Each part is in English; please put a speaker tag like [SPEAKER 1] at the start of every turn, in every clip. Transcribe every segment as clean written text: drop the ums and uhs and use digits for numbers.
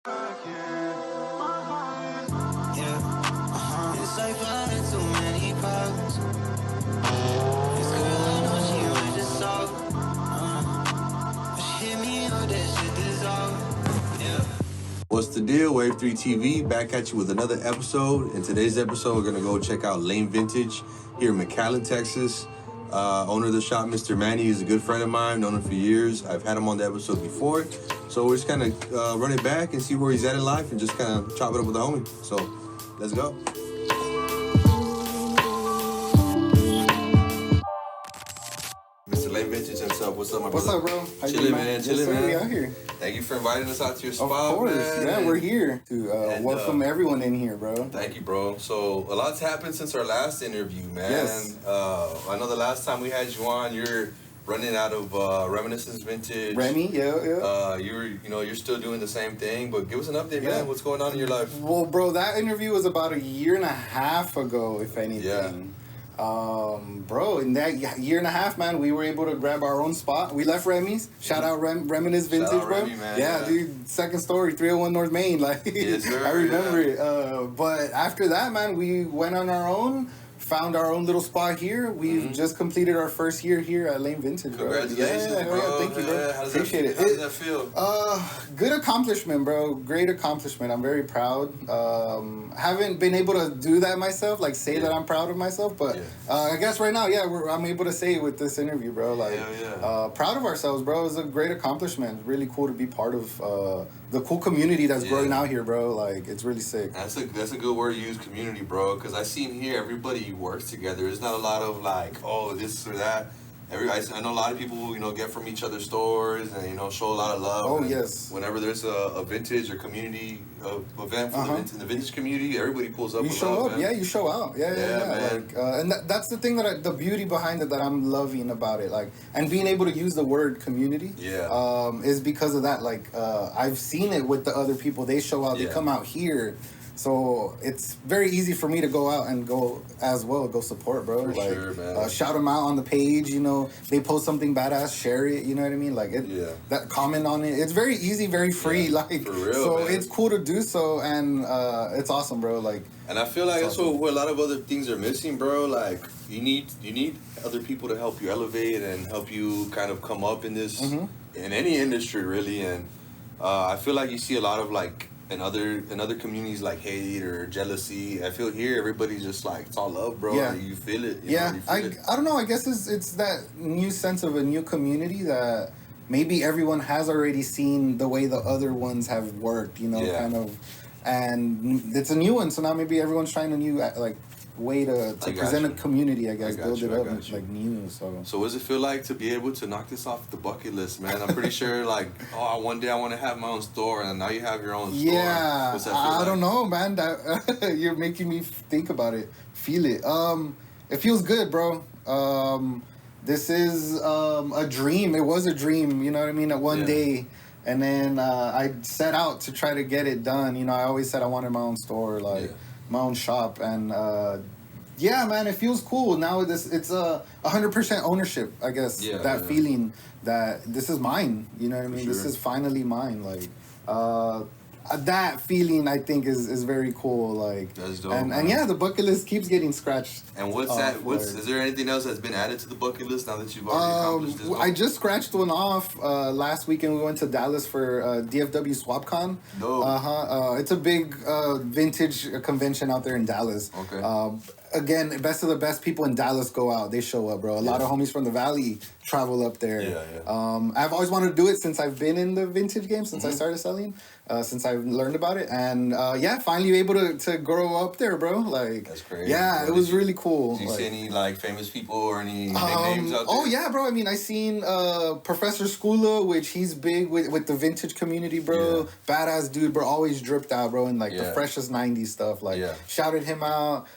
[SPEAKER 1] It's like flying too many clouds. This girl, I know she was just out. She hit me up, that shit dissolved. Yeah. What's the deal? Wave 3 TV back at you with another episode. In today's episode, we're gonna go check out Lane Vintage here in McAllen, Texas. Owner of the shop, Mr. Manny, is a good friend of mine. Known him for years. I've had him on the episode before, so we're just kind of run it back and see where he's at in life, and just kind of chop it up with the homie. So let's go. Mr. Lane Vintage himself. What's up, my brother?
[SPEAKER 2] What's up, bro? How
[SPEAKER 1] Chilling, man. Chilling,
[SPEAKER 2] yes,
[SPEAKER 1] man.
[SPEAKER 2] We out here.
[SPEAKER 1] Thank you for inviting us out to your spot,
[SPEAKER 2] Of course.
[SPEAKER 1] man.
[SPEAKER 2] Yeah, we're here to welcome everyone in here, bro.
[SPEAKER 1] Thank you, bro. So a lot's happened since our last interview, man.
[SPEAKER 2] Yes.
[SPEAKER 1] I know the last time we had you on, you're running out of Reminiscence Vintage.
[SPEAKER 2] Remy, yeah.
[SPEAKER 1] You're still doing the same thing, but give us an update,
[SPEAKER 2] Yeah.
[SPEAKER 1] man. What's going on in your life?
[SPEAKER 2] Well, bro, that interview was about a year and a half ago, if anything.
[SPEAKER 1] Yeah.
[SPEAKER 2] Bro, in that year and a half, man, we were able to grab our own spot. We left Remy's. Shout out Reminiscence Vintage,
[SPEAKER 1] Shout out
[SPEAKER 2] bro.
[SPEAKER 1] Remy, man.
[SPEAKER 2] Yeah, dude. Second story, 301 North Main. Like,
[SPEAKER 1] Yes, sir,
[SPEAKER 2] I remember it. But after that, man, we went on our own. Found our own little spot here. We've just completed our first year here at Lane Vintage, bro.
[SPEAKER 1] Congratulations,
[SPEAKER 2] yeah,
[SPEAKER 1] bro.
[SPEAKER 2] Yeah, thank you, bro.
[SPEAKER 1] Yeah, how does
[SPEAKER 2] Appreciate it.
[SPEAKER 1] How does that feel?
[SPEAKER 2] Good accomplishment, bro. Great accomplishment. I'm very proud. Haven't been able to do that myself, like say that I'm proud of myself, but I guess right now, I'm able to say it with this interview, bro. Like, proud of ourselves, bro. It's a great accomplishment. Really cool to be part of the cool community that's growing out here, bro. Like, it's really sick.
[SPEAKER 1] That's a good word to use, community, bro. Because I see in here, everybody works together. There's not a lot of like, oh, this or that. I know a lot of people, get from each other's stores and, show a lot of love.
[SPEAKER 2] Oh,
[SPEAKER 1] and
[SPEAKER 2] yes.
[SPEAKER 1] Whenever there's a vintage or community event for in the vintage community, everybody pulls up.
[SPEAKER 2] You show up,
[SPEAKER 1] man.
[SPEAKER 2] you show out, yeah.
[SPEAKER 1] Man.
[SPEAKER 2] Like, and that's the thing the beauty behind it that I'm loving about it, like, and being able to use the word community, is because of that. Like, I've seen it with the other people. They show out, they come out here. So it's very easy for me to go out and go as well, go support, bro.
[SPEAKER 1] For
[SPEAKER 2] like,
[SPEAKER 1] sure, man.
[SPEAKER 2] Shout them out on the page. They post something badass, share it. You know what I mean? Like that comment on it. It's very easy, very free. Like,
[SPEAKER 1] for real,
[SPEAKER 2] so
[SPEAKER 1] man.
[SPEAKER 2] it's cool to do so, and it's awesome, bro. Like,
[SPEAKER 1] and I feel like that's what a lot of other things are missing, bro. Like, you need other people to help you elevate and help you kind of come up in this in any industry, really. And I feel like you see a lot of like. In other communities, like hate or jealousy, I feel here everybody's just like, it's all love, bro.
[SPEAKER 2] Yeah.
[SPEAKER 1] You feel it.
[SPEAKER 2] I don't know. I guess it's that new sense of a new community that maybe everyone has already seen the way the other ones have worked. Kind of, and it's a new one. So now maybe everyone's trying a new way to present a community, I guess, build it up like new. So
[SPEAKER 1] what does it feel like to be able to knock this off the bucket list, man? I'm pretty sure one day I want to have my own store, and now you have your own store.
[SPEAKER 2] Yeah,
[SPEAKER 1] What's that feel like?
[SPEAKER 2] I don't know, man. That you're making me think about it, feel it. It feels good, bro. This is a dream. It was a dream, you know what I mean? At one day. And then I set out to try to get it done. I always said I wanted my own store, my own shop, and man, it feels cool now. It's 100% ownership, I guess. Feeling that this is mine. You know what I mean? This is finally mine. Like that feeling, I think, is very cool. Like,
[SPEAKER 1] that's dope.
[SPEAKER 2] And the bucket list keeps getting scratched.
[SPEAKER 1] And is there anything else that's been added to the bucket list now that you've already accomplished this goal?
[SPEAKER 2] I just scratched one off last weekend. We went to Dallas for DFW SwapCon.
[SPEAKER 1] Dope.
[SPEAKER 2] It's a big vintage convention out there in Dallas.
[SPEAKER 1] Okay.
[SPEAKER 2] Again, best of the best people in Dallas go out. They show up, bro. A lot of homies from the Valley travel up there. I've always wanted to do it since I've been in the vintage game, since I started selling, since I've learned about it. And finally able to grow up there, bro. Like,
[SPEAKER 1] that's crazy.
[SPEAKER 2] Yeah, it was really cool.
[SPEAKER 1] Did you see any famous people or any big names out there?
[SPEAKER 2] Oh yeah, bro. I mean, I seen Professor Skula, which he's big with the vintage community, bro. Badass dude, bro. Always dripped out, bro, in the freshest 90s stuff. Shouted him out.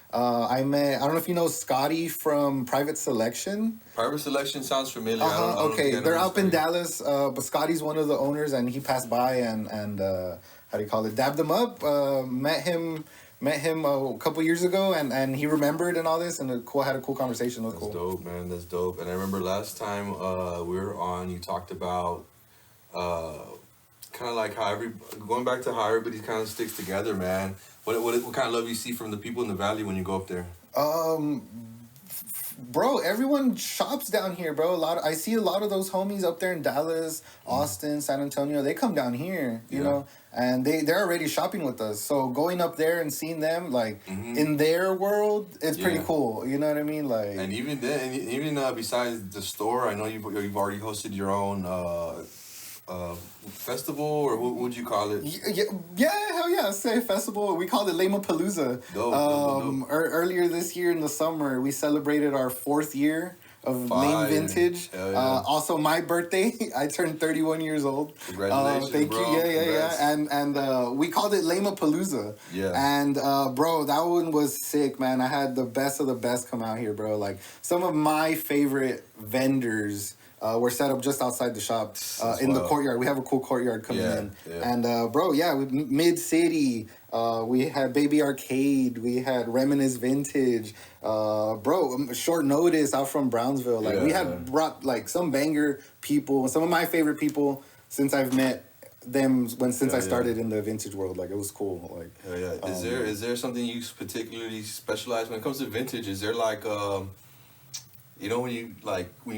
[SPEAKER 2] I don't know if you know Scotty from Private Selection.
[SPEAKER 1] Private Selection sounds familiar.
[SPEAKER 2] Okay, they're up in Dallas, but Scotty's one of the owners, and he passed by and how do you call it? Dabbed him up. Met him a couple years ago, and he remembered and all this, and had a cool conversation. That's
[SPEAKER 1] cool. Dope, man. That's dope. And I remember last time we were on, you talked about kind of like how going back to how everybody kind of sticks together, man. What kind of love you see from the people in the valley when you go up there?
[SPEAKER 2] Um, Bro, everyone shops down here, bro. I see a lot of those homies up there in Dallas, Austin, San Antonio. They come down here, you know, and they're already shopping with us. So going up there and seeing them like in their world, it's pretty cool. You know what I mean? Like,
[SPEAKER 1] and even then, even besides the store, I know you've already hosted your own festival, or what would you call it?
[SPEAKER 2] Hell yeah, say festival. We called it Lamapalooza. Dope. Earlier this year in the summer, we celebrated our 4th year of Lame Vintage. Also, my birthday, I turned 31 years old.
[SPEAKER 1] Congratulations,
[SPEAKER 2] thank
[SPEAKER 1] bro.
[SPEAKER 2] you. Yeah. And we called it Lamapalooza.
[SPEAKER 1] Yeah.
[SPEAKER 2] And bro, that one was sick, man. I had the best of the best come out here, bro. Like some of my favorite vendors. We're set up just outside the shop in the courtyard. We have a cool courtyard coming in. Yeah. And, bro, Mid-City. We had Baby Arcade. We had Reminisce Vintage. Bro, short notice out from Brownsville. Like, we had brought, like, some banger people. Some of my favorite people since I've met them since I started in the vintage world. Like, it was cool. Like,
[SPEAKER 1] Is there something you particularly specialize when it comes to vintage? Is there, like... you know, when you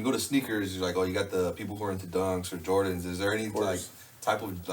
[SPEAKER 1] go to sneakers, you're like, oh, you got the people who are into Dunks or Jordans. Is there any like type of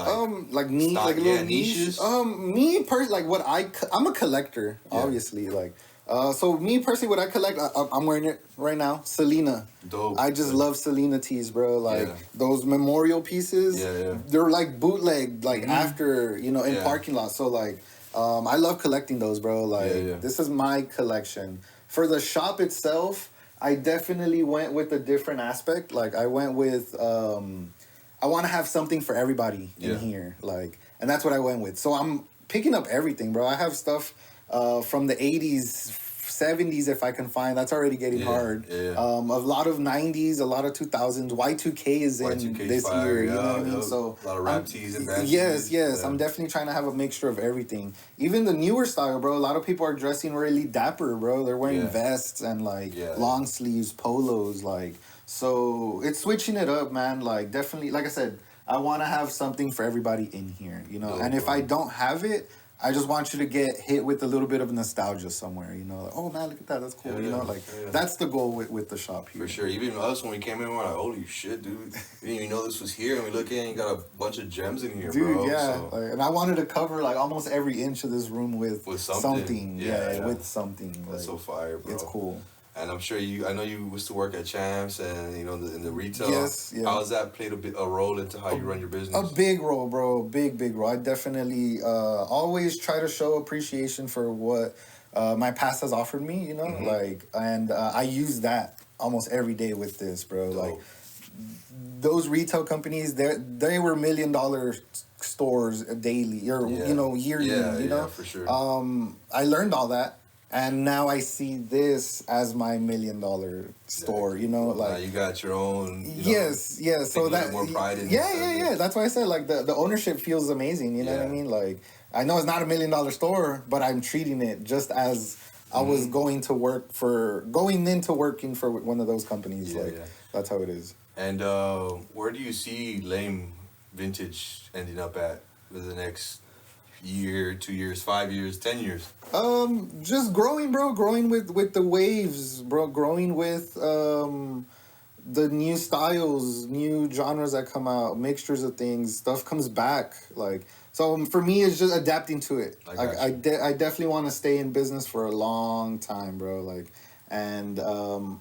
[SPEAKER 1] like
[SPEAKER 2] niche,
[SPEAKER 1] stock,
[SPEAKER 2] like little
[SPEAKER 1] niches?
[SPEAKER 2] Me personally, like I'm a collector, obviously. Like, so me personally, what I collect, I'm wearing it right now. Selena.
[SPEAKER 1] Dope.
[SPEAKER 2] I just love Selena tees, bro. Like those memorial pieces. They're like bootleg, like after in parking lots. So like, I love collecting those, bro. Like this is my collection. For the shop itself, I definitely went with a different aspect. Like I went with, I want to have something for everybody in here. Like, and that's what I went with. So I'm picking up everything, bro. I have stuff from the 80s, 70s if I can find. That's already getting hard. A lot of 90s, a lot of 2000s. Y2K is in this year. You know what I mean? So
[SPEAKER 1] a lot of rap tees and band
[SPEAKER 2] yes. I'm definitely trying to have a mixture of everything. Even the newer style, bro. A lot of people are dressing really dapper, bro. They're wearing vests and like long sleeves, polos, like. So it's switching it up, man. Like definitely, like I said, I want to have something for everybody in here, you know. And if I don't have it, I just want you to get hit with a little bit of nostalgia somewhere, you know. Like, oh man, look at that, that's cool, you know. Like that's the goal with the shop here.
[SPEAKER 1] For sure. Even us, when we came in, we were like, holy shit, dude, we didn't even know this was here. And we look in, you got a bunch of gems in here,
[SPEAKER 2] dude,
[SPEAKER 1] bro.
[SPEAKER 2] So. Like, and I wanted to cover like almost every inch of this room with something. With something.
[SPEAKER 1] That's
[SPEAKER 2] like,
[SPEAKER 1] so fire, bro.
[SPEAKER 2] It's cool.
[SPEAKER 1] And I'm sure I know you used to work at Champs and, you know, in the retail.
[SPEAKER 2] Yes,
[SPEAKER 1] How has that played a role into how you run your business?
[SPEAKER 2] A big role, bro. Big role. I definitely always try to show appreciation for what my past has offered me, you know? Like, and I use that almost every day with this, bro.
[SPEAKER 1] Dope.
[SPEAKER 2] Like, those retail companies, they were $1 million stores daily or, you know, yearly, you know?
[SPEAKER 1] Yeah, for sure.
[SPEAKER 2] I learned all that. And now I see this as my $1 million store, you know, like
[SPEAKER 1] now you got your own.
[SPEAKER 2] Yes. So that
[SPEAKER 1] more pride in
[SPEAKER 2] yeah. That's why I said like the ownership feels amazing. You know what I mean? Like I know it's not $1 million store, but I'm treating it just as I was going into working for one of those companies. That's how it is.
[SPEAKER 1] And where do you see Lame Vintage ending up at for the next year, 2 years, 5 years, 10 years?
[SPEAKER 2] Just growing, bro. Growing with the waves, bro. Growing with the new styles, new genres that come out, mixtures of things. Stuff comes back, like. So for me, it's just adapting to it. I definitely want to stay in business for a long time, bro. Like, and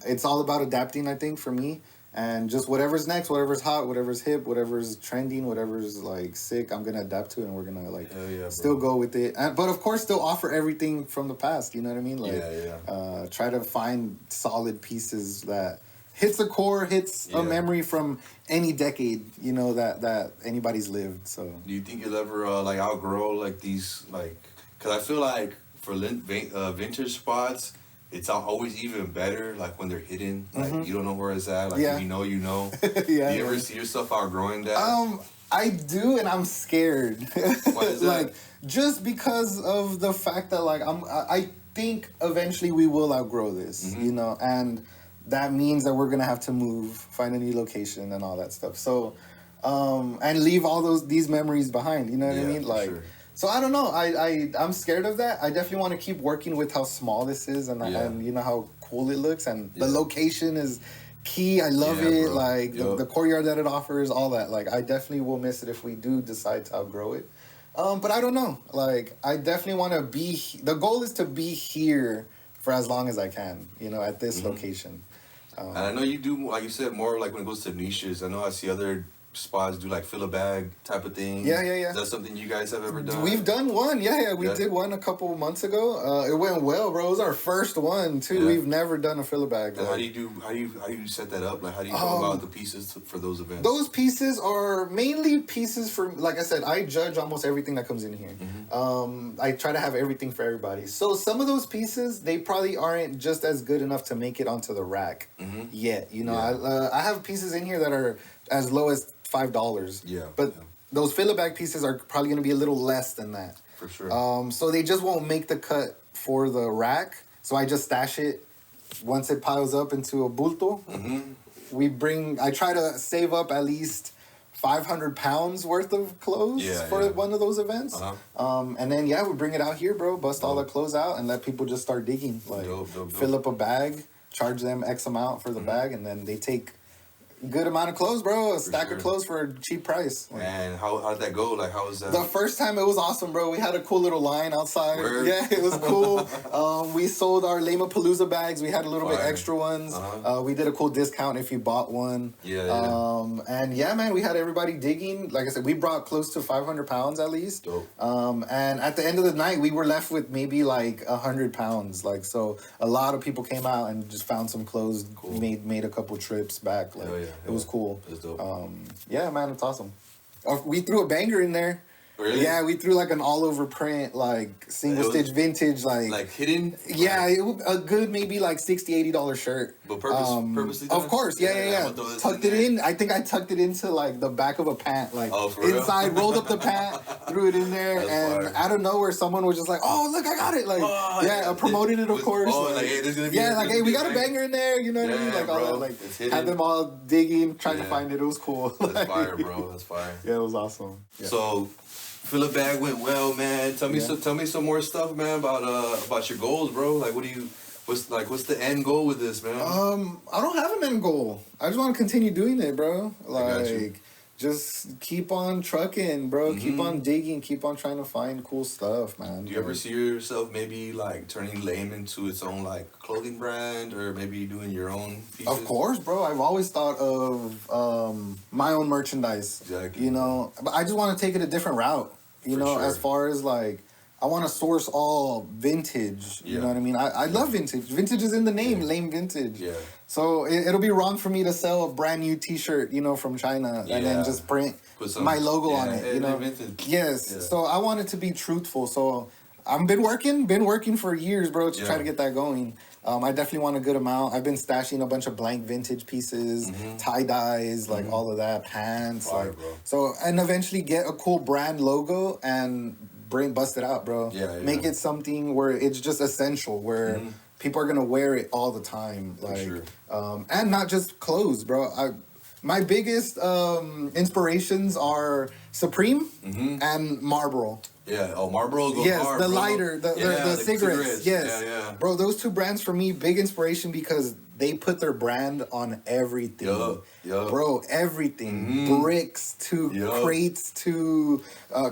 [SPEAKER 2] it's all about adapting, I think, for me. And just whatever's next, whatever's hot, whatever's hip, whatever's trending, whatever's like sick, I'm gonna adapt to it, and we're gonna like still go with it. But of course, still offer everything from the past. You know what I mean? Like, try to find solid pieces that hits the core, hits a memory from any decade. You know that anybody's lived. So,
[SPEAKER 1] do you think you'll ever like outgrow like these like? Because I feel like for vintage spots, it's always even better, like when they're hidden, like you don't know where it's at. Like if you know, you know. Do you ever see yourself outgrowing that?
[SPEAKER 2] I do, and I'm scared.
[SPEAKER 1] Why is that?
[SPEAKER 2] Like just because of the fact that like I think eventually we will outgrow this, you know, and that means that we're gonna have to move, find a new location, and all that stuff. So and leave all these memories behind. You know what I mean? Like,
[SPEAKER 1] sure.
[SPEAKER 2] so I don't know. I'm scared of that. I definitely want to keep working with how small this is, and you know how cool it looks, and the location is key. I love it. Bro. Like the courtyard that it offers, all that. Like, I definitely will miss it if we do decide to outgrow it. But I don't know. Like, I definitely want to be. The goal is to be here for as long as I can. You know, at this location.
[SPEAKER 1] And I know you do, like you said, more like when it goes to niches. I know I see other spots do like fill a bag type of thing.
[SPEAKER 2] Yeah.
[SPEAKER 1] Is that something you guys have ever done?
[SPEAKER 2] We've done one. We did one a couple of months ago. It went well, bro. It was our first one too. We've never done a fill a bag.
[SPEAKER 1] And how do you set that up? Like, how do you go about the pieces for those events?
[SPEAKER 2] Those pieces are mainly pieces for, like I said, I judge almost everything that comes in here. I try to have everything for everybody. So some of those pieces, they probably aren't just as good enough to make it onto the rack yet. You know, I have pieces in here that are as low as $5. But those filler bag pieces are probably going to be a little less than that.
[SPEAKER 1] For sure.
[SPEAKER 2] So they just won't make the cut for the rack. So I just stash it once it piles up into a bulto. I try to save up at least 500 pounds worth of clothes for one of those events. And then, we bring it out here, bro. Bust all the clothes out and let people just start digging. Like, fill up a bag, charge them X amount for the bag, and then they take good amount of clothes, bro. A stack of clothes for a cheap price.
[SPEAKER 1] And how did that go? Like, how was that?
[SPEAKER 2] The first time it was awesome, bro. We had a cool little line outside. Word. Yeah, it was cool. We sold our Lamapalooza bags. We had a little bit extra ones. We did a cool discount if you bought one. And man, we had everybody digging. Like I said, we brought close to 500 pounds at least.
[SPEAKER 1] Dope.
[SPEAKER 2] And at the end of the night, we were left with maybe like 100 pounds. Like, so a lot of people came out and just found some clothes, made a couple trips back. Like, it was cool.
[SPEAKER 1] That's dope.
[SPEAKER 2] Man, it's awesome. We threw a banger in there.
[SPEAKER 1] Really?
[SPEAKER 2] Yeah, we threw like an all over print, like single stitch vintage, like
[SPEAKER 1] hidden.
[SPEAKER 2] Yeah, it was a good maybe like $60-$80 shirt.
[SPEAKER 1] But purposely done?
[SPEAKER 2] Of course, yeah. Tucked it in. I think I tucked it into like the back of a pant, like inside. Rolled up the pant, threw it in there, and out of nowhere, someone was just like, "Oh, look, I got it!" Like, I promoted it, of course. Hey, we got a banger in there. You know what I mean? Like all that, like had them all digging, trying to find it. It was cool.
[SPEAKER 1] That's fire, bro. That's fire.
[SPEAKER 2] Yeah, it was awesome. Yeah.
[SPEAKER 1] So. Fill a bag went well, man. Tell me some more stuff, man, about your goals, bro. Like, what's the end goal with this, man?
[SPEAKER 2] I don't have an end goal. I just want to continue doing it, bro. Like, just keep on trucking, bro. Keep on digging. Keep on trying to find cool stuff, man.
[SPEAKER 1] Do you ever see yourself maybe like turning Lame into its own like clothing brand, or maybe doing your own pieces?
[SPEAKER 2] Of course, bro. I've always thought of my own merchandise.
[SPEAKER 1] Exactly.
[SPEAKER 2] You know, but I just want to take it a different route. You know, as far as like, I want to source all vintage. You know what I mean? I love vintage. Vintage is in the name, Lame Vintage. Yeah. So it'll be wrong for me to sell a brand new T-shirt, you know, from China and then just print my logo on it. You know. Yes. Yeah. So I want it to be truthful. So I've been working for years, bro, to try to get that going. I definitely want a good amount. I've been stashing a bunch of blank vintage pieces, tie-dyes, like all of that, pants. Fire, bro. So, and eventually get a cool brand logo and bust it out, bro. Make it something where it's just essential, where people are going to wear it all the time. Like, and not just clothes, bro. My biggest inspirations are Supreme and Marlboro.
[SPEAKER 1] Yeah, Marlboro goes hard,
[SPEAKER 2] the
[SPEAKER 1] bro.
[SPEAKER 2] lighter, the cigarettes. Yes.
[SPEAKER 1] Yeah.
[SPEAKER 2] Bro, those two brands for me, big inspiration because they put their brand on everything. Bro, everything. Bricks to crates to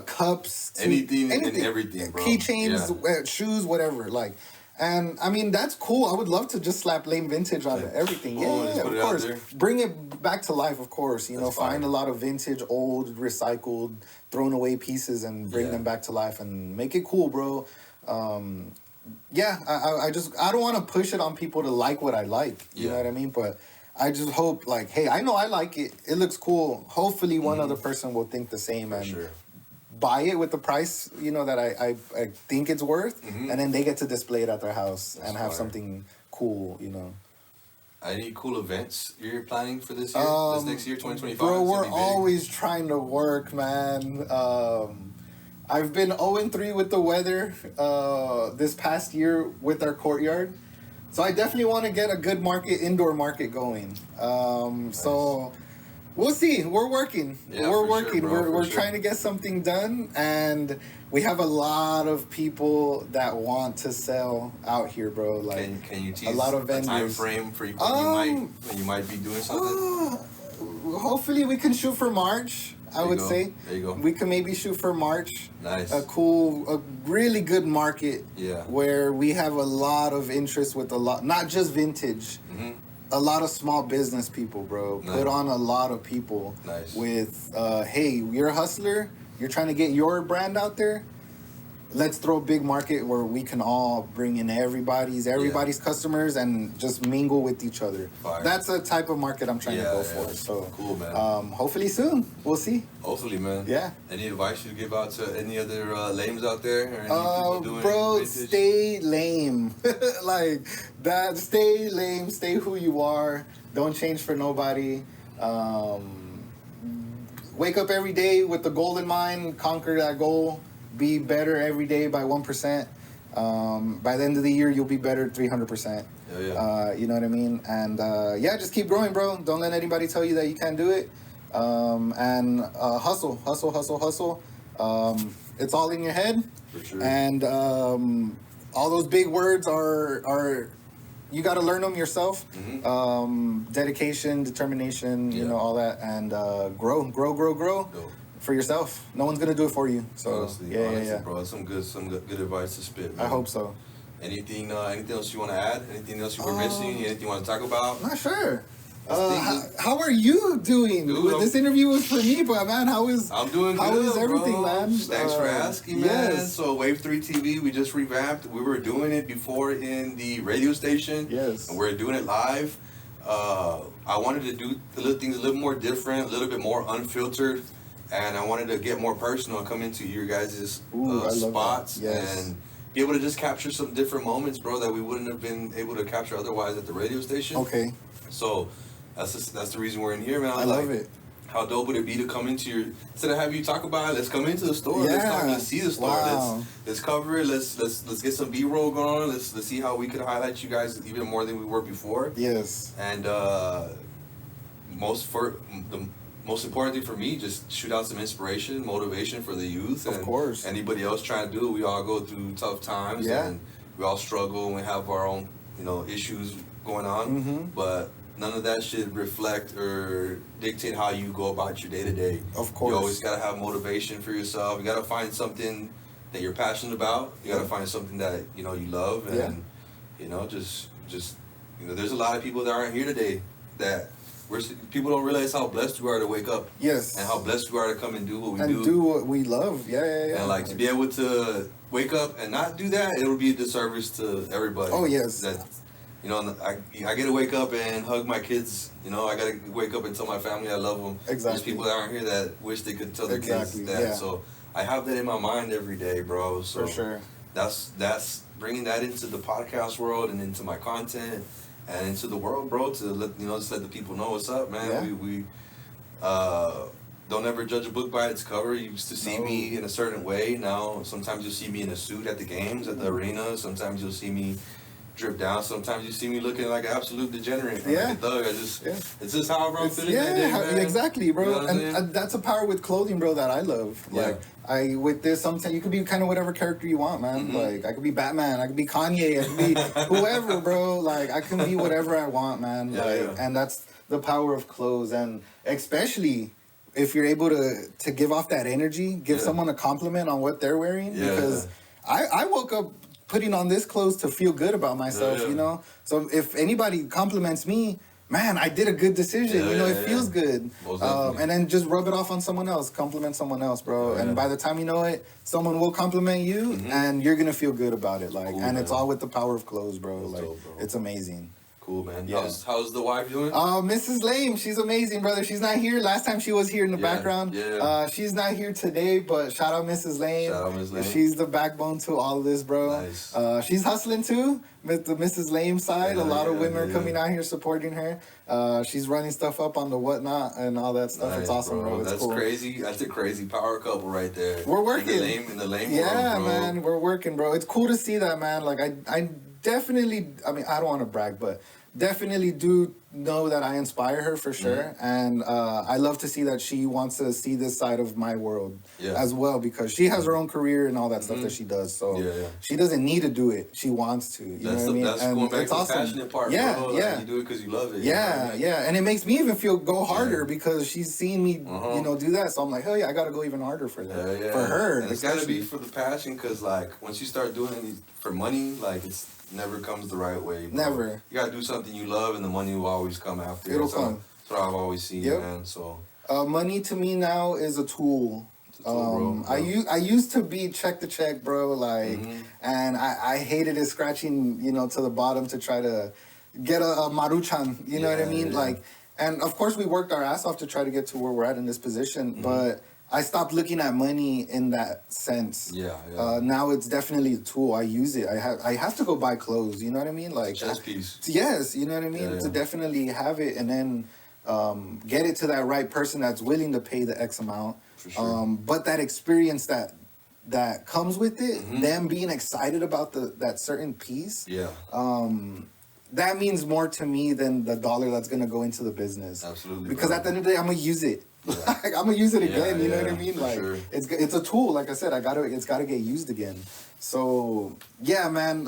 [SPEAKER 2] cups to
[SPEAKER 1] anything and everything, bro.
[SPEAKER 2] Keychains, shoes, whatever. Like, and I mean, that's cool. I would love to just slap Lame Vintage on everything. Of course. Bring it back to life, of course. You know, find a lot of vintage, old, recycled, thrown away pieces and bring them back to life and make it cool, bro. I don't want to push it on people to like what I like. You know what I mean? But I just hope, like, hey, I know I like it. It looks cool. Hopefully one other person will think the same and buy it with the price, you know, that I think it's worth. And then they get to display it at their house and have something cool, you know.
[SPEAKER 1] Any cool events you're planning for this year? This next year, 2025?
[SPEAKER 2] Bro, we're always trying to work, man. I've been 0-3 with the weather this past year with our courtyard. So I definitely want to get a good indoor market going. So We'll see. We're working.
[SPEAKER 1] Yeah,
[SPEAKER 2] we're
[SPEAKER 1] for
[SPEAKER 2] working.
[SPEAKER 1] sure, bro,
[SPEAKER 2] we're
[SPEAKER 1] for
[SPEAKER 2] trying
[SPEAKER 1] sure.
[SPEAKER 2] to get something done, and we have a lot of people that want to sell out here, bro. Like
[SPEAKER 1] Can you tease
[SPEAKER 2] a lot of
[SPEAKER 1] a time
[SPEAKER 2] vendors.
[SPEAKER 1] frame for when you might be doing something?
[SPEAKER 2] Hopefully we can shoot for March. I would say.
[SPEAKER 1] There you go.
[SPEAKER 2] We can maybe shoot for March.
[SPEAKER 1] Nice.
[SPEAKER 2] A really good market.
[SPEAKER 1] Yeah.
[SPEAKER 2] Where we have a lot of interest with not just vintage.
[SPEAKER 1] Mm-hmm.
[SPEAKER 2] A lot of small business people, bro.
[SPEAKER 1] Nice.
[SPEAKER 2] Put on a lot of people.
[SPEAKER 1] Nice.
[SPEAKER 2] With, hey, you're a hustler. You're trying to get your brand out there. Let's throw a big market where we can all bring in everybody's customers and just mingle with each other.
[SPEAKER 1] Fire.
[SPEAKER 2] That's a type of market I'm trying to go for. So
[SPEAKER 1] cool, man.
[SPEAKER 2] Hopefully soon. We'll see.
[SPEAKER 1] Hopefully, man.
[SPEAKER 2] Yeah.
[SPEAKER 1] Any advice you give out to any other lames out there or any people doing
[SPEAKER 2] bro,
[SPEAKER 1] vintage?
[SPEAKER 2] stay lame. Like that. Stay lame. Stay who you are. Don't change for nobody. Wake up every day with the goal in mind. Conquer that goal. Be better every day by 1%. By the end of the year, you'll be better 300%.
[SPEAKER 1] Yeah.
[SPEAKER 2] You know what I mean? And just keep growing, bro. Don't let anybody tell you that you can't do it. And hustle. It's all in your head.
[SPEAKER 1] For sure.
[SPEAKER 2] And all those big words are you got to learn them yourself.
[SPEAKER 1] Mm-hmm.
[SPEAKER 2] Dedication, determination, you know, all that, and grow.
[SPEAKER 1] Dope.
[SPEAKER 2] For yourself. No one's gonna do it for you. So
[SPEAKER 1] honestly,
[SPEAKER 2] yeah.
[SPEAKER 1] bro. That's some good advice to spit, man.
[SPEAKER 2] I hope so.
[SPEAKER 1] Anything else you want to add? Anything else you were missing? Anything you want to talk about?
[SPEAKER 2] Not sure. How are you doing?
[SPEAKER 1] Dude,
[SPEAKER 2] This interview was for me, but man,
[SPEAKER 1] I'm doing good.
[SPEAKER 2] how is everything,
[SPEAKER 1] bro.
[SPEAKER 2] man?
[SPEAKER 1] Thanks for asking, man.
[SPEAKER 2] Yes.
[SPEAKER 1] So Wave 3 TV, we just revamped. We were doing it before in the radio station.
[SPEAKER 2] Yes.
[SPEAKER 1] And we're doing it live. I wanted to do things a little more different, a little bit more unfiltered. And I wanted to get more personal and come into your guys' spots and be able to just capture some different moments, bro, that we wouldn't have been able to capture otherwise at the radio station.
[SPEAKER 2] Okay.
[SPEAKER 1] So that's the reason we're in here, man.
[SPEAKER 2] I love it.
[SPEAKER 1] How dope would it be to come into your, instead of have you talk about it, let's come into the store.
[SPEAKER 2] Yeah.
[SPEAKER 1] Let's see the store.
[SPEAKER 2] Wow.
[SPEAKER 1] Let's cover it. Let's get some B-roll going on. Let's see how we could highlight you guys even more than we were before.
[SPEAKER 2] Yes.
[SPEAKER 1] And most important thing for me, just shoot out some inspiration, motivation for the youth.
[SPEAKER 2] Of course.
[SPEAKER 1] Anybody else trying to do it, we all go through tough times.
[SPEAKER 2] Yeah.
[SPEAKER 1] And we all struggle and we have our own, issues going on.
[SPEAKER 2] Mm-hmm.
[SPEAKER 1] But none of that should reflect or dictate how you go about your day to day.
[SPEAKER 2] Of course.
[SPEAKER 1] You always got to have motivation for yourself. You got to find something that you're passionate about. You got to find something that, you love. And, just, there's a lot of people that aren't here today that people don't realize how blessed we are to wake up.
[SPEAKER 2] Yes.
[SPEAKER 1] And how blessed we are to come and do what we do.
[SPEAKER 2] And do what we love. Yeah.
[SPEAKER 1] And to be able to wake up and not do that, it'll be a disservice to everybody.
[SPEAKER 2] Oh, yes.
[SPEAKER 1] That, I get to wake up and hug my kids. I got to wake up and tell my family I love them.
[SPEAKER 2] Exactly.
[SPEAKER 1] There's people that aren't here that wish they could tell their kids that.
[SPEAKER 2] Yeah.
[SPEAKER 1] So I have that in my mind every day, bro. So
[SPEAKER 2] for sure.
[SPEAKER 1] That's bringing that into the podcast world and into my content and into the world, bro. To let just let the people know what's up, man.
[SPEAKER 2] Yeah.
[SPEAKER 1] We don't ever judge a book by its cover. You used to see me in a certain way. Now sometimes you'll see me in a suit at the games, at the arena. Sometimes you'll see me drip down. Sometimes you see me looking like an absolute degenerate, like a thug. It's just however I'm feeling that day, man.
[SPEAKER 2] Exactly, bro.
[SPEAKER 1] You know what I'm saying?
[SPEAKER 2] And that's a power with clothing, bro, that I love.
[SPEAKER 1] Yeah.
[SPEAKER 2] With this, sometimes you could be kind of whatever character you want, man.
[SPEAKER 1] Mm-hmm.
[SPEAKER 2] Like, I could be Batman, I could be Kanye, I could be whoever, bro. Like, I can be whatever I want, man. And that's the power of clothes, and especially if you're able to give off that energy, give someone a compliment on what they're wearing, because I woke up putting on this clothes to feel good about myself, So if anybody compliments me, man, I did a good decision. It feels good. And then just rub it off on someone else, compliment someone else, bro. And by the time you know it, someone will compliment you, and you're gonna feel good about it. Like, and it's all with the power of clothes, bro.
[SPEAKER 1] That's
[SPEAKER 2] like,
[SPEAKER 1] dope, bro.
[SPEAKER 2] It's amazing.
[SPEAKER 1] Cool, man.
[SPEAKER 2] Yeah.
[SPEAKER 1] How's the wife doing?
[SPEAKER 2] Mrs. Lame, she's amazing, brother. She's not here. Last time she was here in the background.
[SPEAKER 1] Yeah.
[SPEAKER 2] She's not here today, but shout out Mrs. Lame.
[SPEAKER 1] Shout out Ms. Lame.
[SPEAKER 2] She's the backbone to all of this, bro.
[SPEAKER 1] Nice.
[SPEAKER 2] She's hustling too, with the Mrs. Lame side. A lot of women are coming out here supporting her. She's running stuff up on the whatnot and all that stuff.
[SPEAKER 1] Nice,
[SPEAKER 2] it's awesome, bro. It's
[SPEAKER 1] That's
[SPEAKER 2] cool.
[SPEAKER 1] crazy. That's a crazy power couple right there.
[SPEAKER 2] We're working.
[SPEAKER 1] In the lame
[SPEAKER 2] Yeah,
[SPEAKER 1] world, bro.
[SPEAKER 2] man. We're working, bro. It's cool to see that, man. Like, I definitely, I mean, I don't want to brag, but definitely do know that I inspire her for sure, and I love to see that she wants to see this side of my world as well, because she has her own career and all that stuff that she does. So she doesn't need to do it; she wants to. You know what I mean?
[SPEAKER 1] That's
[SPEAKER 2] And
[SPEAKER 1] going back
[SPEAKER 2] it's
[SPEAKER 1] to
[SPEAKER 2] awesome.
[SPEAKER 1] the passionate part,
[SPEAKER 2] Yeah,
[SPEAKER 1] bro.
[SPEAKER 2] yeah.
[SPEAKER 1] Like, you do it because you love it.
[SPEAKER 2] Yeah, yeah, and it makes me even feel go harder because she's seen me, do that. So I'm like, hell yeah, I gotta go even harder for that, for her.
[SPEAKER 1] And it's gotta be for the passion, because like once you start doing it for money, like it's never comes the right way. Bro.
[SPEAKER 2] Never.
[SPEAKER 1] You gotta do something you love, and the money will always come after.
[SPEAKER 2] It'll come.
[SPEAKER 1] That's what I've always seen, man. So.
[SPEAKER 2] Money to me now is a tool. Bro. I used to be check to check, bro. Like, and I hated it scratching, to the bottom to try to get a maruchan. You know what I mean? Like, and of course we worked our ass off to try to get to where we're at in this position, but I stopped looking at money in that sense. Now it's definitely a tool. I use it. I have to go buy clothes. You know what I mean? Like,
[SPEAKER 1] chess piece.
[SPEAKER 2] Yes, you know what I mean. To definitely have it and then get it to that right person that's willing to pay the X amount. For sure. But that experience that comes with it, them being excited about that certain piece. That means more to me than the dollar that's gonna go into the business.
[SPEAKER 1] Absolutely.
[SPEAKER 2] Because at the end of the day, I'm gonna use it. I'm gonna use it again. You know what I mean? Like, it's a tool. Like I said, it's gotta get used again. So yeah, man.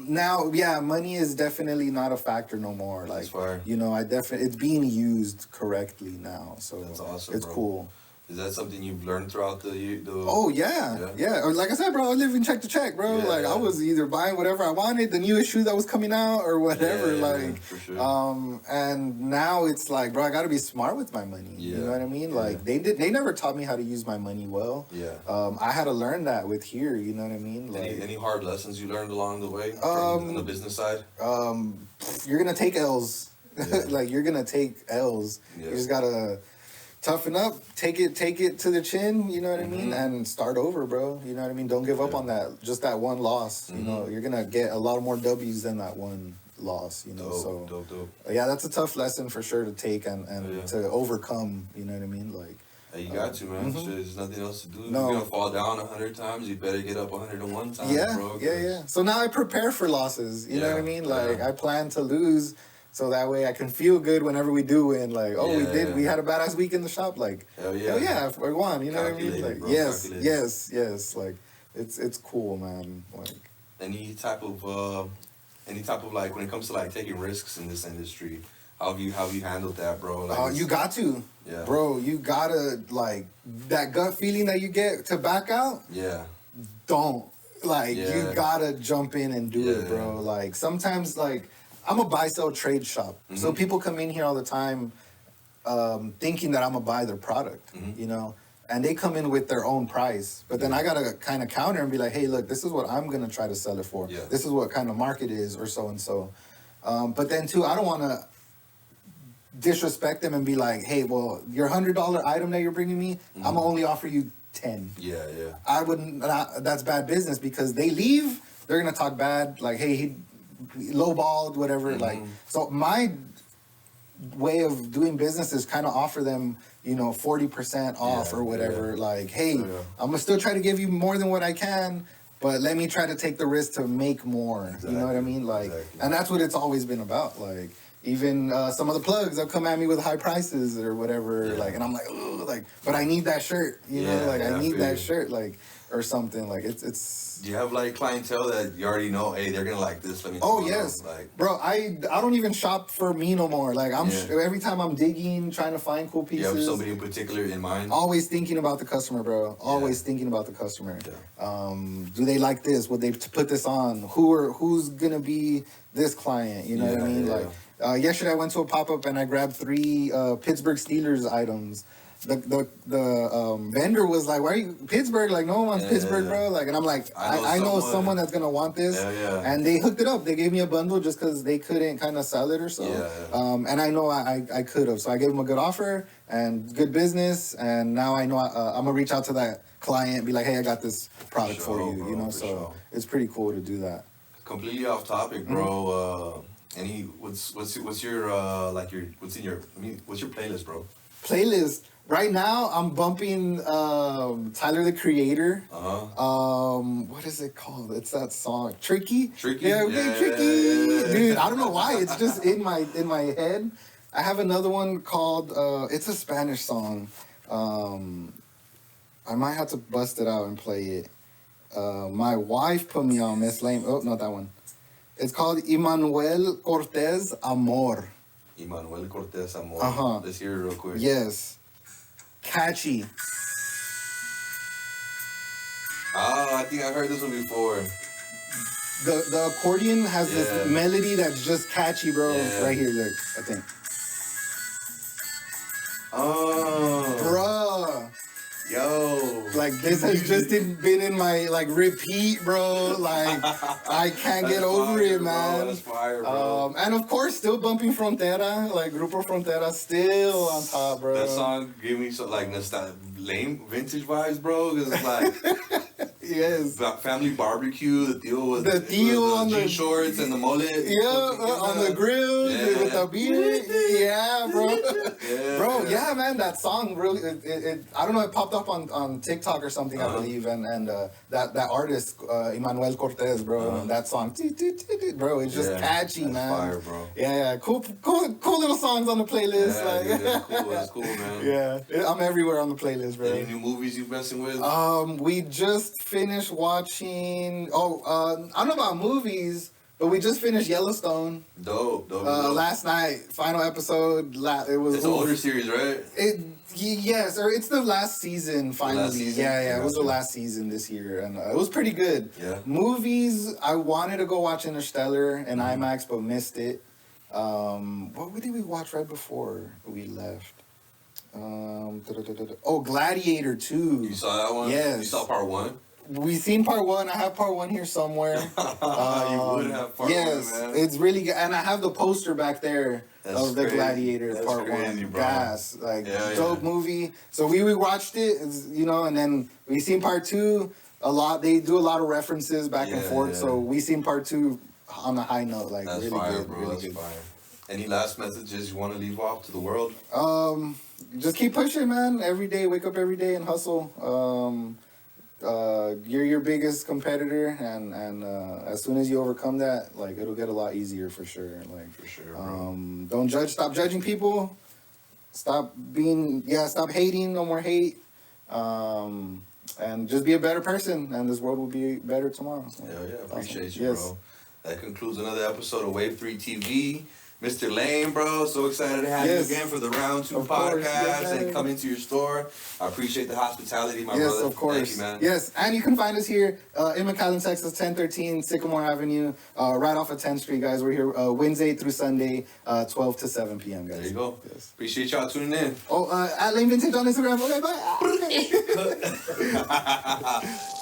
[SPEAKER 2] Now, money is definitely not a factor no more. Like, it's being used correctly now. So
[SPEAKER 1] that's awesome.
[SPEAKER 2] It's cool.
[SPEAKER 1] Is that something you've learned throughout the
[SPEAKER 2] Oh, yeah. Like I said, bro, I live in check to check, bro. I was either buying whatever I wanted, the newest shoe that was coming out or whatever. For sure. And now it's like, bro, I got to be smart with my money. You know what I mean? Like, they never taught me how to use my money well. I had to learn that with here, you know what I mean? Like,
[SPEAKER 1] any hard lessons you learned along the way on the business side?
[SPEAKER 2] You're going to take L's. Like, you're going to take L's. You just got to toughen up, take it to the chin, you know what I mean, and start over, bro. You know what I mean? Don't give up on that. Just that one loss, you know, you're gonna get a lot more W's than that one loss, you know.
[SPEAKER 1] Dope.
[SPEAKER 2] Yeah, that's a tough lesson for sure to take and to overcome. You know what I mean? Like,
[SPEAKER 1] hey, you got to, man. There's nothing else to do. You're gonna fall down 100 times. You better get up 101 times, bro.
[SPEAKER 2] Yeah. So now I prepare for losses. You know what I mean? Like, I plan to lose. So that way I can feel good whenever we do win. Like, we had a badass week in the shop. Like, hell yeah, we won. You know what I mean? Like, bro, yes. Like, it's cool, man. Like,
[SPEAKER 1] any type of like, when it comes to like taking risks in this industry, how have you handled that, bro? Like,
[SPEAKER 2] you got to, bro. You gotta, like, that gut feeling that you get to back out. Don't you gotta jump in and do it, bro. Like, sometimes, like, I'm a buy-sell trade shop. So people come in here all the time thinking that I'm going to buy their product, you know, and they come in with their own price. But then I got to kind of counter and be like, hey, look, this is what I'm going to try to sell it for. This is what kind of market is or so-and-so. But then, too, I don't want to disrespect them and be like, hey, well, your $100 item that you're bringing me, I'm going to only offer you 10. I wouldn't, that's bad business because they leave, they're going to talk bad, like, hey, he lowballed, whatever. Like, so my way of doing business is kind of offer them, 40% off or whatever. Like, hey, I'm gonna still try to give you more than what I can, but let me try to take the risk to make more. You know what I mean? Like, and that's what it's always been about. Like, even some of the plugs have come at me with high prices or whatever. Like, and I'm like, oh, like, but I need that shirt. You know, like I need that shirt, like, or something. Like, it's.
[SPEAKER 1] Do you have like clientele that you already know? Hey, they're gonna like this. Let me.
[SPEAKER 2] Yes, like, bro. I don't even shop for me no more. Like, I'm every time I'm digging, trying to find cool pieces.
[SPEAKER 1] You have somebody in particular in mind.
[SPEAKER 2] Always thinking about the customer, bro. Always thinking about the customer. Do they like this? Would they put this on? Who's gonna be this client? You know what I mean? Like, yesterday I went to a pop-up and I grabbed 3 Pittsburgh Steelers items. The vendor was like, why are you Pittsburgh? Like, no one wants Pittsburgh, bro. Like, and I'm like, I know someone that's gonna want this. And they hooked it up. They gave me a bundle just because they couldn't kind of sell it or so. And I know I could have. So I gave them a good offer and good business. And now I know I'm gonna reach out to that client and be like, hey, I got this product for you. Bro, you know, so it's pretty cool to do that.
[SPEAKER 1] Completely off topic, bro. What's your what's in your playlist, bro?
[SPEAKER 2] Playlist. Right now, I'm bumping Tyler the Creator. What is it called? It's that song, Tricky.
[SPEAKER 1] Tricky.
[SPEAKER 2] Yeah,
[SPEAKER 1] Yeah,
[SPEAKER 2] Tricky.
[SPEAKER 1] yeah.
[SPEAKER 2] Dude, I don't know why. It's just in my head. I have another one called. It's a Spanish song. I might have to bust it out and play it. My wife put me on Miss Lame. Oh, not that one. It's called Emmanuel Cortez Amor.
[SPEAKER 1] Emmanuel Cortez Amor. Let's hear it real quick.
[SPEAKER 2] Yes. Catchy.
[SPEAKER 1] I think I've heard this one before.
[SPEAKER 2] The accordion has this melody that's just catchy, bro.
[SPEAKER 1] Yeah.
[SPEAKER 2] Right here, look, I think.
[SPEAKER 1] Oh.
[SPEAKER 2] Bruh.
[SPEAKER 1] Yo.
[SPEAKER 2] Like, this has just been in my, like, repeat, bro. Like, I can't get over it, man.
[SPEAKER 1] Bro. That's fire, bro.
[SPEAKER 2] And, of course, still bumping Frontera. Like, Grupo Frontera still on top, bro.
[SPEAKER 1] That song gave me some, like, lame vintage vibes, bro. Because it's like...
[SPEAKER 2] Yes.
[SPEAKER 1] Family barbecue, the deal with
[SPEAKER 2] the
[SPEAKER 1] jean shorts and the mullet.
[SPEAKER 2] Yeah, on the grill with the beer. Yeah, bro.
[SPEAKER 1] Yeah,
[SPEAKER 2] bro, yeah, man, that song really, I don't know, it popped up on TikTok or something, I believe, and that artist, Emmanuel Cortez, bro, that song, bro, it's just catchy,
[SPEAKER 1] that's
[SPEAKER 2] man.
[SPEAKER 1] Fire, bro.
[SPEAKER 2] Yeah, cool little songs on the playlist.
[SPEAKER 1] Yeah, dude, that's cool, man.
[SPEAKER 2] Yeah, I'm everywhere on the playlist, bro.
[SPEAKER 1] Any new movies you've messing with?
[SPEAKER 2] We just finished watching. I don't know about movies, but we just finished Yellowstone.
[SPEAKER 1] Dope.
[SPEAKER 2] Last night, final episode. It was.
[SPEAKER 1] It's an older series, right?
[SPEAKER 2] Yes, or it's the last season. Finally,
[SPEAKER 1] last season?
[SPEAKER 2] Yeah, it was the last season this year, and it was pretty good.
[SPEAKER 1] Yeah.
[SPEAKER 2] Movies, I wanted to go watch Interstellar in IMAX, but missed it. What did we watch right before we left? Gladiator 2.
[SPEAKER 1] You saw that one?
[SPEAKER 2] Yes.
[SPEAKER 1] You saw part 1?
[SPEAKER 2] We've seen part 1. I have part 1 here somewhere.
[SPEAKER 1] You would have part 1, man.
[SPEAKER 2] It's really good. And I have the poster back there of the Gladiator
[SPEAKER 1] That's
[SPEAKER 2] part
[SPEAKER 1] crazy,
[SPEAKER 2] 1.
[SPEAKER 1] bro.
[SPEAKER 2] Gas. Dope movie. So we rewatched it, and then we seen part 2 a lot. They do a lot of references back and forth.
[SPEAKER 1] Yeah.
[SPEAKER 2] So we seen part 2 on a high note. Like,
[SPEAKER 1] that's
[SPEAKER 2] really
[SPEAKER 1] fire,
[SPEAKER 2] good.
[SPEAKER 1] bro.
[SPEAKER 2] Really
[SPEAKER 1] That's
[SPEAKER 2] good.
[SPEAKER 1] fire. Any last messages you want to leave off to the world?
[SPEAKER 2] Just keep pushing, man. Every day, wake up every day and hustle. You're your biggest competitor, and as soon as you overcome that, like, it'll get a lot easier for sure. Like,
[SPEAKER 1] for sure, bro.
[SPEAKER 2] Don't judge. Stop judging people. Stop hating. No more hate. And just be a better person, and this world will be better tomorrow. So,
[SPEAKER 1] Hell yeah, appreciate
[SPEAKER 2] awesome.
[SPEAKER 1] you,
[SPEAKER 2] Yes.
[SPEAKER 1] bro. That concludes another episode of Wave 3 TV. Mr. Lane, bro, so excited to have you again for the Round 2 podcast and come into your store. I appreciate the hospitality, my brother.
[SPEAKER 2] Yes, of course.
[SPEAKER 1] Thank you, man.
[SPEAKER 2] Yes, and you can find us here in McAllen, Texas, 1013 Sycamore Avenue, right off of 10th Street, guys. We're here Wednesday through Sunday, 12 to 7 p.m., guys.
[SPEAKER 1] There you go.
[SPEAKER 2] Yes.
[SPEAKER 1] Appreciate y'all tuning in.
[SPEAKER 2] At Lane Vintage on Instagram. Okay, bye.